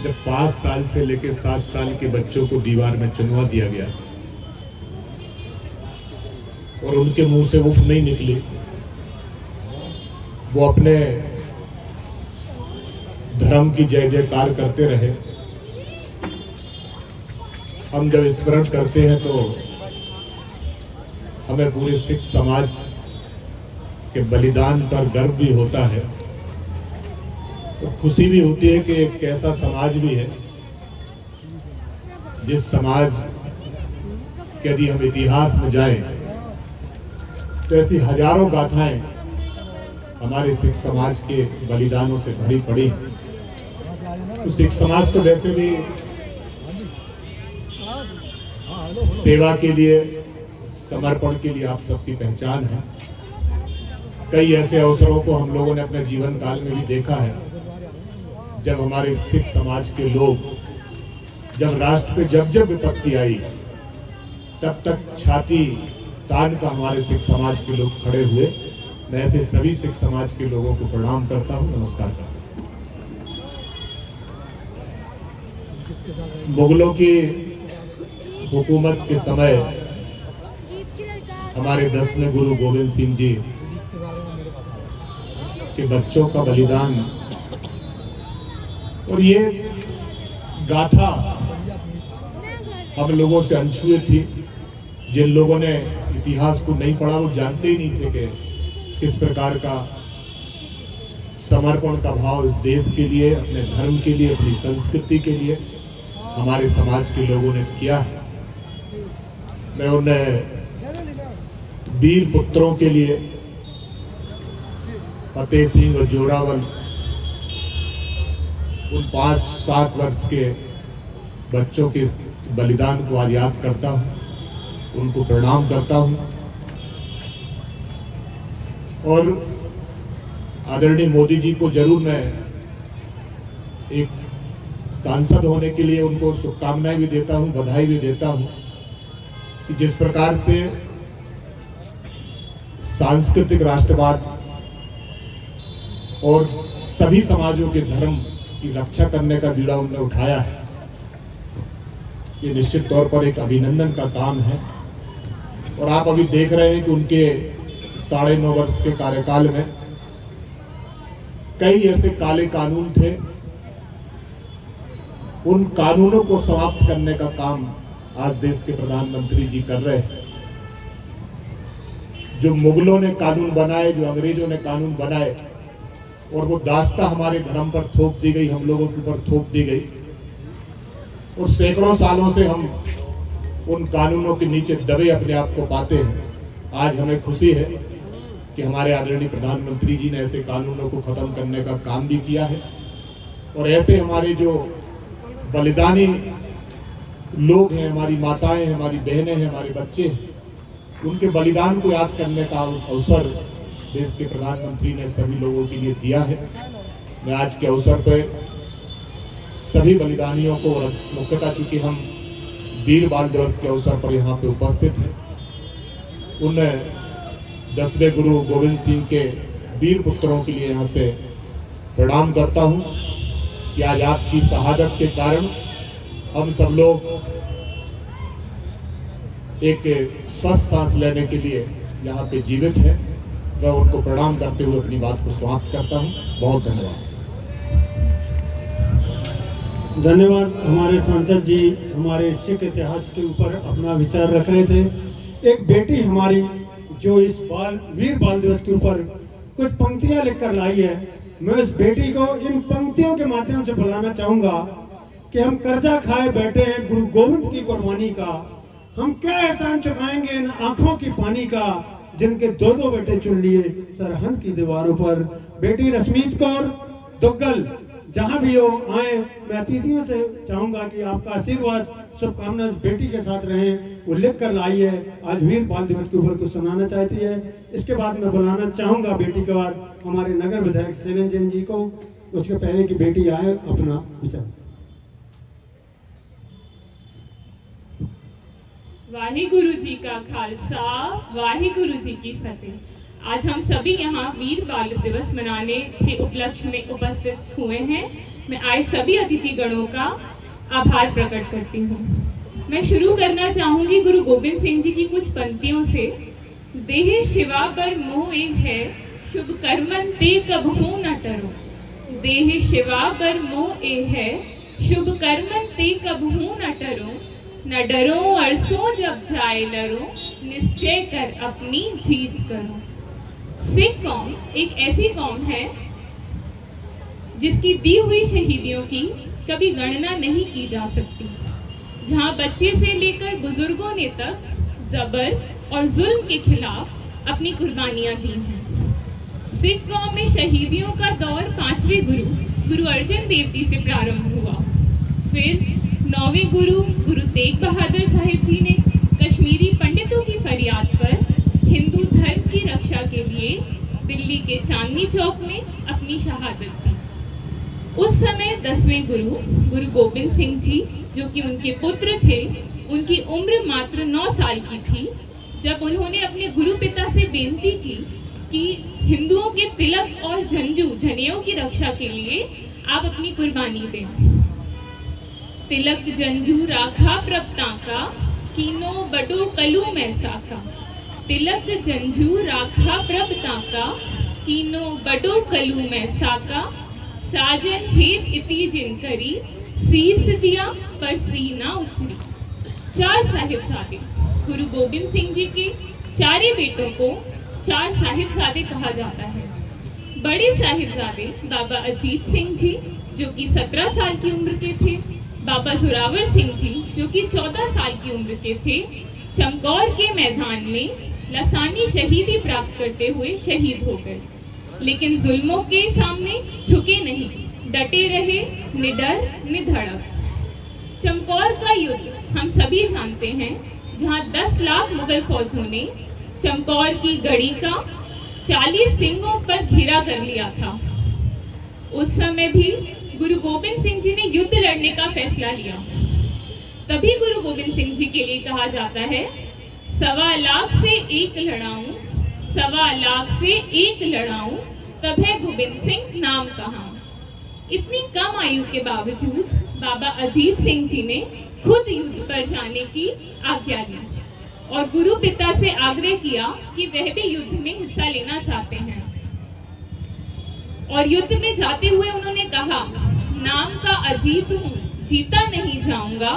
जब 5 साल से लेकर 7 साल के बच्चों को दीवार में चुनवा दिया गया। और उनके मुंह से उफ नहीं निकली। वो अपने धर्म की जय जयकार करते रहे। हम जब स्मरण करते हैं तो हमें पूरे सिख समाज के बलिदान पर गर्व भी होता है, तो खुशी भी होती है कि एक ऐसा समाज भी है जिस समाज के यदि हम इतिहास में जाएं तो ऐसी हजारों गाथाएं हमारे सिख समाज के बलिदानों से भरी पड़ी हैं। तो सिख समाज तो वैसे भी सेवा के लिए, समर्पण के लिए आप सबकी पहचान है। कई ऐसे अवसरों को हम लोगों ने अपने जीवन काल में भी देखा है जब हमारे सिख समाज के लोग, जब राष्ट्र पे जब विपत्ति आई तब तक छाती तान का हमारे सिख समाज के लोग खड़े हुए। मैं ऐसे सभी सिख समाज के लोगों को प्रणाम करता हूं, नमस्कार करता हूं। मुगलों की हुकूमत के समय हमारे 10वें गुरु गोविंद सिंह जी के बच्चों का बलिदान, और ये गाथा हम लोगों से अनछुए थी। जिन लोगों ने इतिहास को नहीं पढ़ा वो जानते ही नहीं थे कि किस प्रकार का समर्पण का भाव इस देश के लिए, अपने धर्म के लिए, अपनी संस्कृति के लिए हमारे समाज के लोगों ने किया है। मैं उन वीर पुत्रों के लिए, फतेह सिंह और जोरावर, उन 5-7 वर्ष के बच्चों के बलिदान को आज याद करता हूं, उनको प्रणाम करता हूं। और आदरणीय मोदी जी को जरूर मैं एक सांसद होने के लिए उनको शुभकामनाएं भी देता हूं, बधाई भी देता हूं कि जिस प्रकार से सांस्कृतिक राष्ट्रवाद और सभी समाजों के धर्म की रक्षा करने का बीड़ा उन्होंने उठाया है, ये निश्चित तौर पर एक अभिनंदन का काम है। और आप अभी देख रहे हैं कि उनके 9.5 वर्ष के कार्यकाल में कई ऐसे काले कानून थे, उन कानूनों को समाप्त करने का काम आज देश के प्रधानमंत्री जी कर रहे हैं। जो मुगलों ने कानून बनाए, जो अंग्रेजों ने कानून बनाए, और वो दास्ता हमारे धर्म पर थोप दी गई, हम लोगों के ऊपर थोप दी गई, और सैकड़ों सालों से हम उन कानूनों के नीचे दबे अपने आप को पाते हैं। आज हमें खुशी है कि हमारे आदरणीय प्रधानमंत्री जी ने ऐसे कानूनों को खत्म करने का काम भी किया है। और ऐसे हमारे जो बलिदानी लोग हैं, हमारी माताएं हैं, हमारी बहनें हैं, हमारे बच्चे हैं, उनके बलिदान को याद करने का अवसर देश के प्रधानमंत्री ने सभी लोगों के लिए दिया है। मैं आज के अवसर पर सभी बलिदानियों को, मुख्यतः चूंकि हम वीर बाल दिवस के अवसर पर यहाँ पे उपस्थित हैं, उन 10वें गुरु गोविंद सिंह के वीर पुत्रों के लिए यहाँ से प्रणाम करता हूँ कि आज आपकी शहादत के कारण हम सब लोग एक स्वस्थ सांस लेने के लिए यहाँ पे जीवित हैं। मैं उनको प्रणाम करते हुए अपनी बात को समाप्त करता हूँ। बहुत धन्यवाद।
धन्यवाद। हमारे सांसद जी हमारे सिख इतिहास के ऊपर अपना विचार रख रहे थे। एक बेटी हमारी जो इस वीर बाल दिवस के ऊपर कुछ पंक्तियां लिखकर लाई है, मैं उस बेटी को इन पंक्तियों के माध्यम से बुलाना चाहूँगा कि हम कर्जा खाए बैठे हैं गुरु गोविंद की कुर्बानी का, हम क्या एहसान चुकाएंगे इन आँखों की पानी का, जिनके 2-2 बेटे चुन लिए सरहद की दीवारों पर। बेटी रश्मीत कौर दुग्गल जहाँ भी हो आए, मैं अतिथियों से चाहूँगा कि आपका आशीर्वाद, शुभकामना बेटी के साथ रहें। वो लिख कर लाई है, आज वीर बाल दिवस के ऊपर कुछ सुनाना चाहती है। इसके बाद मैं बुलाना चाहूँगा बेटी के बाद हमारे नगर विधायक शैलेंद्र जैन जी को। उसके पहले की बेटी आए अपना विचार।
वाहिगुरु जी का खालसा, वाहिगुरु जी की फतेह। आज हम सभी यहाँ वीर बाल दिवस मनाने के उपलक्ष्य में उपस्थित हुए हैं। मैं आए सभी अतिथि गणों का आभार प्रकट करती हूँ। मैं शुरू करना चाहूँगी गुरु गोविंद सिंह जी की कुछ पंक्तियों से। देह शिवा पर मोह एक है, शुभ कर्मन ते कबहू न टरो। देह शिवा पर मोह ए है, शुभ कर्मन ते कबहू न टरो। न डरो अरसों जब जाए लरो, निश्चय कर अपनी जीत करो। सिख कौम एक ऐसी कौम है जिसकी दी हुई शहीदियों की कभी गणना नहीं की जा सकती, जहां बच्चे से लेकर बुजुर्गों ने तक जबर और जुल्म के खिलाफ अपनी कुर्बानियां दी हैं। सिख कौम में शहीदियों का दौर 5वें गुरु अर्जन देव जी से प्रारंभ हुआ। फिर 9वें गुरु तेग बहादुर साहिब जी ने कश्मीरी पंडितों की फरियाद पर हिंदू धर्म की रक्षा के लिए दिल्ली के चांदनी चौक में अपनी शहादत दी। उस समय 10वें गुरु गोबिंद सिंह जी, जो कि उनके पुत्र थे, उनकी उम्र मात्र 9 साल की थी जब उन्होंने अपने गुरु पिता से बेनती की कि हिंदुओं के तिलक और जनेऊ की रक्षा के लिए आप अपनी कुर्बानी दें। तिलक जंजू राखा प्रभ ताका, कीनो बडो कलू मैसा का। तिलक जंजू राखा प्रभ ताका, कीनो बडो कलू मैसा का। साजन हेत इति जिनकरी, सीस दिया पर सीना उचरी। 4 साहिबजादे गुरु गोबिंद सिंह जी के 4 बेटों को 4 साहिबजादे कहा जाता है। बड़े साहिबजादे बाबा अजीत सिंह जी, जो कि 17 साल की उम्र के थे, बाबा जोरावर सिंह जी, जो कि 14 साल की उम्र के थे, चमकौर के मैदान में लसानी शहीदी प्राप्त करते हुए शहीद हो गए। लेकिन जुल्मों के सामने झुके नहीं, डटे रहे, निडर निधड़क। चमकौर का युद्ध हम सभी जानते हैं, जहां 10 लाख मुगल फौजों ने चमकौर की गढ़ी का 40 सिंगों पर घेरा कर लिया था। उस समय भी गुरु गोबिंद सिंह जी ने युद्ध लड़ने का फैसला लिया। तभी गुरु गोबिंद सिंह जी के लिए कहा जाता है, 1.25 लाख से एक लड़ाऊं, 1.25 लाख से एक लड़ाऊं, तब है गोबिंद सिंह नाम कहां। इतनी कम आयु के बावजूद बाबा अजीत सिंह जी ने खुद युद्ध पर जाने की आज्ञा ली और गुरु पिता से आग्रह किया कि वह भी युद्ध में हिस्सा लेना चाहते हैं। और युद्ध में जाते हुए उन्होंने कहा, नाम का अजीत हूँ, जीता नहीं जाऊंगा,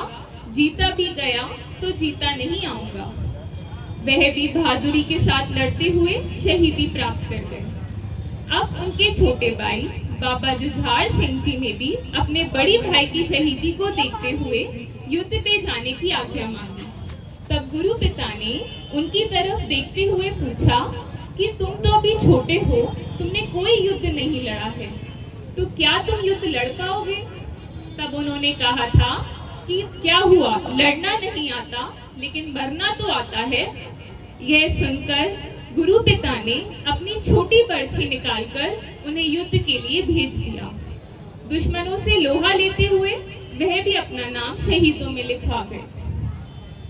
जीता भी गया तो जीता नहीं आऊंगा। वह भी बहादुरी के साथ लड़ते हुए शहीदी प्राप्त कर गए। अब उनके छोटे भाई बाबा जुझार सिंह जी ने भी अपने बड़ी भाई की शहीदी को देखते हुए युद्ध पे जाने की आज्ञा मांगी। तब गुरु पिता ने उनकी तरफ देखते हुए पूछा कि तुम तो अभी छोटे हो, तुमने कोई युद्ध नहीं लड़ा है, तो क्या तुम युद्ध लड़ पाओगे? तब उन्होंने कहा था कि क्या हुआ, लड़ना नहीं आता लेकिन मरना तो आता है। यह सुनकर गुरु पिता ने अपनी छोटी बर्छी निकालकर उन्हें युद्ध के लिए भेज दिया। दुश्मनों से लोहा लेते हुए वह भी अपना नाम शहीदों में लिखवा गए।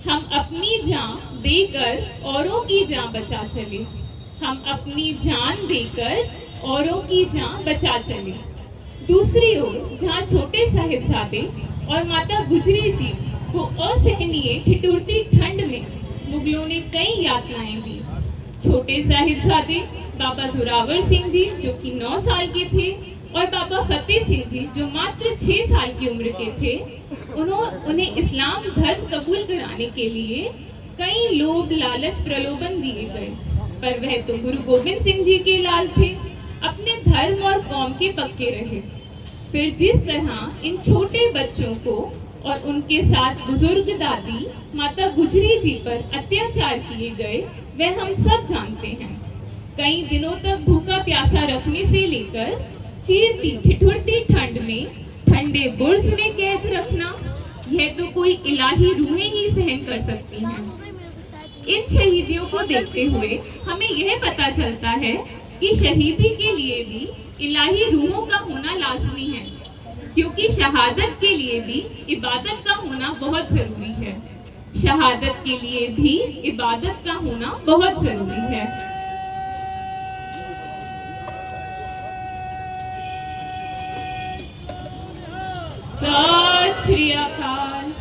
हम अपनी जान देकर औरों की जान बचा चले, हम अपनी जान देकर औरों की जान बचा चले। दूसरी ओर जहां छोटे साहिबजादे और माता गुजरी जी को असहनीय ठिठुरती ठंड में मुगलों ने कई यातनाएं दी। छोटे साहिबजादे बाबा जोरावर सिंह जी, जो कि 9 साल के थे, और बाबा फतेह सिंह जी, जो मात्र 6 साल की उम्र के थे, उन्हें इस्लाम धर्म कबूल कराने के लिए कई लोभ लालच प्रलोभन दिए गए, पर वह तो गुरु गोबिंद सिंह जी के लाल थे, अपने धर्म और कौम के पक्के रहे। फिर जिस तरह इन छोटे बच्चों को और उनके साथ बुजुर्ग दादी माता गुजरी जी पर अत्याचार किए गए, वह हम सब जानते हैं। कई दिनों तक भूखा प्यासा रखने से लेकर चीरती ठिठुरती ठंड में ठंडे बुर्ज में कैद रखना, यह तो कोई इलाही रूहें ही सहन कर सकती हैं। इन शहीदियों को देखते हुए हमें यह पता चलता है कि शहीदी के लिए भी इलाही रूहों का होना लाजमी है, क्योंकि शहादत के लिए भी इबादत का होना बहुत जरूरी है। शहादत के लिए भी इबादत का होना बहुत जरूरी है। सत श्री अकाल।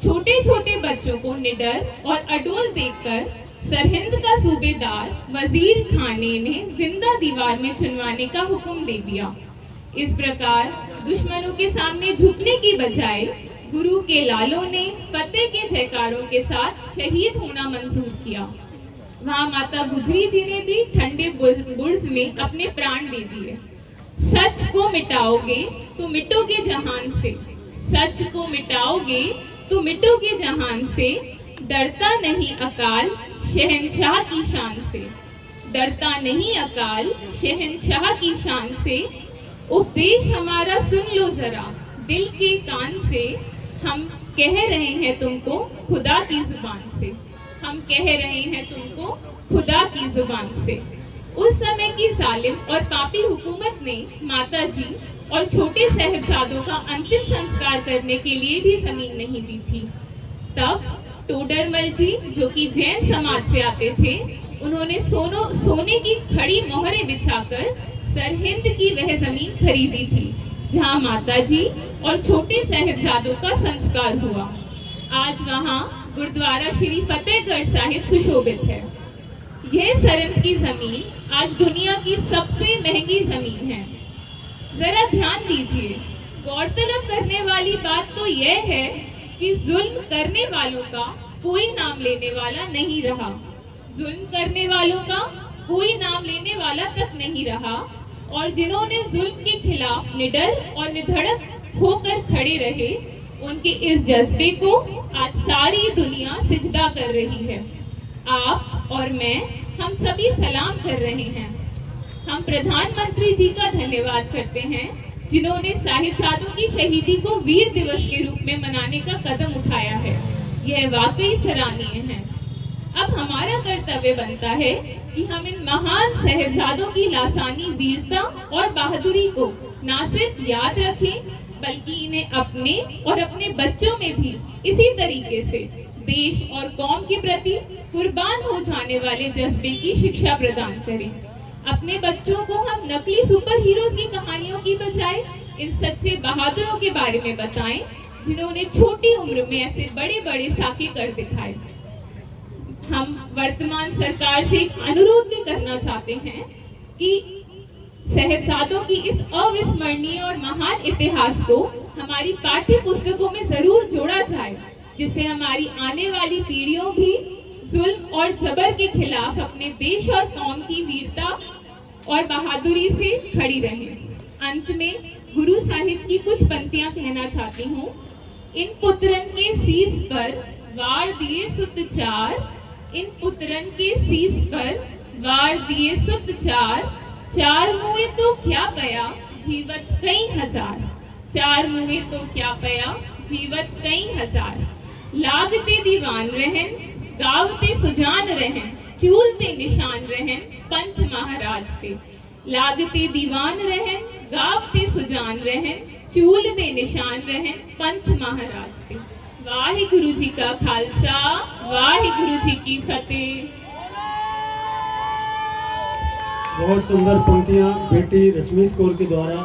छोटे छोटे बच्चों को निडर और अडोल देखकर सरहिंद का सूबेदार वजीर खाने ने जिंदा दीवार में चुनवाने का हुक्म दे दिया। इस प्रकार दुश्मनों के सामने झुकने की बजाय गुरु के लालों ने फतेह के जयकारों के साथ शहीद होना मंजूर किया। वहां माता गुजरी जी ने भी ठंडे बुर्ज में अपने प्राण दे दिए। सच को मिटाओगे तो मिटोगे जहान से, सच को मिटाओगे तो मिटोगे जहान से, डरता नहीं अकाल शहंशाह की शान से, डरता नहीं अकाल शहंशाह की शान से। उपदेश हमारा सुन लो जरा दिल के कान से, हम कह रहे हैं तुमको खुदा की जुबान से, हम कह रहे हैं तुमको खुदा की जुबान से। उस समय की जालिम और पापी हुकूमत ने माता जी और छोटे साहिबजादों का अंतिम संस्कार करने के लिए भी जमीन नहीं दी थी। तब टोडरमल जी, जो कि जैन समाज से आते थे, उन्होंने सोने की खड़ी मोहरें बिछाकर सरहिंद की वह जमीन खरीदी थी जहां माता जी और छोटे साहिबजादों का संस्कार हुआ। आज वहां गुरुद्वारा श्री फतेहगढ़ साहिब सुशोभित है। यह सरहिंद की जमीन आज दुनिया की सबसे महंगी जमीन है। जरा ध्यान दीजिए, गौरतलब करने वाली बात तो यह है कि जुल्म करने वालों का कोई नाम लेने वाला नहीं रहा, जुल्म करने वालों का कोई नाम लेने वाला तक नहीं रहा, और जिन्होंने जुल्म के खिलाफ निडर और निधड़क होकर खड़े रहे, उनके इस जज्बे को आज सारी दुनिया सिजदा कर रही है। आप और मैं, हम सभी सलाम कर रहे हैं। हम प्रधानमंत्री जी का धन्यवाद करते हैं जिन्होंने साहिबजादों की शहीदी को वीर दिवस के रूप में मनाने का कदम उठाया है। यह वाकई सराहनीय है। अब हमारा कर्तव्य बनता है कि हम इन महान साहिबजादों की लासानी वीरता और बहादुरी को न सिर्फ याद रखें, बल्कि इन्हें अपने और अपने बच्चों में भी इसी तरीके से देश और कौम के प्रति कुर्बान हो जाने वाले जज्बे की शिक्षा प्रदान करें। अपने बच्चों को हम नकली सुपर हीरोज की कहानियों की बजाय इन सच्चे बहादुरों के बारे में बताएं, जिन्होंने छोटी उम्र में ऐसे बड़े बड़े साके कर दिखाए। हम वर्तमान सरकार से एक अनुरोध भी करना चाहते हैं कि साहिबजादों की इस अविस्मरणीय और महान इतिहास को हमारी पाठ्य पुस्तकों में जरूर जोड़ा जाए, जिससे हमारी आने वाली पीढ़ियों भी जुल्म और जबर के खिलाफ अपने देश और कौम की वीरता और बहादुरी से खड़ी रहें। अंत में गुरु साहिब की कुछ पंक्तियां कहना चाहती हूँ। इन पुत्रन के शीस पर वार दिए सुत चार, इन पुत्रन के शीस पर वार दिए सुत चार, चार मुए तो क्या पया जीवत कई हजार, चार मुए तो क्या पया जीवत कई हजार। लागते दीवान रहन गावते सुजान रहन, चूलते निशान रहन पंथ महाराज ते। लागते दीवान रहन गावते सुजान रहन, चूलते निशान रहन पंथ महाराज ते। वाहिगुरु जी का खालसा, वाहिगुरु जी की फतेह।
बहुत सुंदर पंक्तियां बेटी रश्मीत कौर के द्वारा